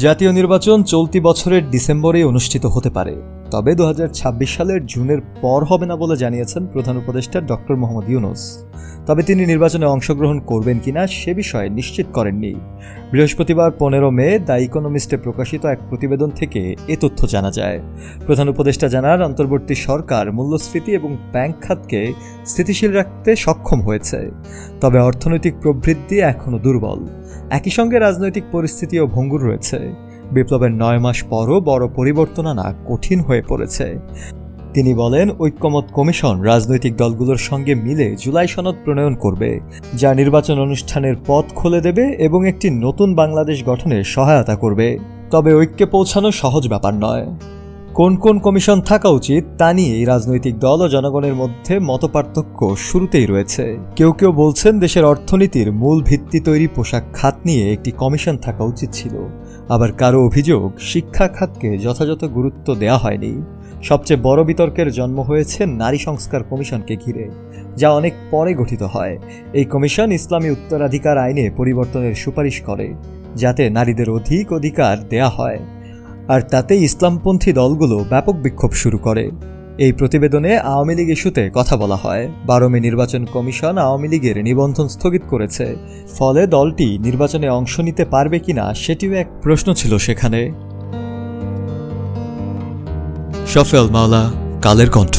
জাতীয় নির্বাচন চলতি বছরের ডিসেম্বরে অনুষ্ঠিত হতে পারে, তবে 2026 সালের জুনের পর হবে না বলে জানিয়েছেন প্রধান উপদেষ্টা ডক্টর মোহাম্মদ ইউনূস। তবে তিনি নির্বাচনে অংশগ্রহণ করবেন কিনা সে বিষয়ে নিশ্চিত করেননি। বৃহস্পতিবার 15 মে দ্য ইকোনমিস্টে প্রকাশিত এক প্রতিবেদন থেকে এ তথ্য জানা যায়। প্রধান উপদেষ্টা জানান, অন্তর্বর্তী সরকার মূল্যস্ফীতি এবং ব্যাংক খাতকে স্থিতিশীল রাখতে সক্ষম হয়েছে, তবে অর্থনৈতিক প্রবৃদ্ধি এখনও দুর্বল। একই সঙ্গে রাজনৈতিক পরিস্থিতিও ভঙ্গুর রয়েছে। বিপ্লবের 9 মাস পরও বড় পরিবর্তন আনা কঠিন হয়ে পড়েছে। তিনি বলেন, ঐক্যমত কমিশন রাজনৈতিক দলগুলোর সঙ্গে মিলে জুলাই সনদ প্রণয়ন করবে, যা নির্বাচন অনুষ্ঠানের পথ খুলে দেবে এবং একটি নতুন বাংলাদেশ গঠনে সহায়তা করবে। তবে ঐক্যে পৌঁছানো সহজ ব্যাপার নয়। কোন কোন কমিশন থাকা উচিত তা নিয়ে রাজনৈতিক দল ও জনগণের মধ্যে মতপার্থক্য শুরুতেই রয়েছে। কেউ কেউ বলছেন, দেশের অর্থনীতির মূল ভিত্তি তৈরি পোশাক খাত নিয়ে একটি কমিশন থাকা উচিত ছিল। আবার কারো অভিযোগ, শিক্ষা খাতকে যথাযথ গুরুত্ব দেওয়া হয়নি। সবচেয়ে বড় বিতর্কের জন্ম হয়েছে নারী সংস্কার কমিশনকে ঘিরে, যা অনেক পরে গঠিত হয়। এই কমিশন ইসলামী উত্তরাধিকার আইনে পরিবর্তনের সুপারিশ করে, যাতে নারীদের অধিক অধিকার দেয়া হয়, আর তাতে ইসলামপন্থী দলগুলো ব্যাপক বিক্ষোভ শুরু করে। এই প্রতিবেদনে আওয়ামী লীগ ইস্যুতে কথা বলা হয়। 12 মে নির্বাচন কমিশন আওয়ামী লীগের নিবন্ধন স্থগিত করেছে, ফলে দলটি নির্বাচনে অংশ নিতে পারবে কিনা সেটিও এক প্রশ্ন ছিল সেখানে। শফি আল মাওলা, কালের কণ্ঠ।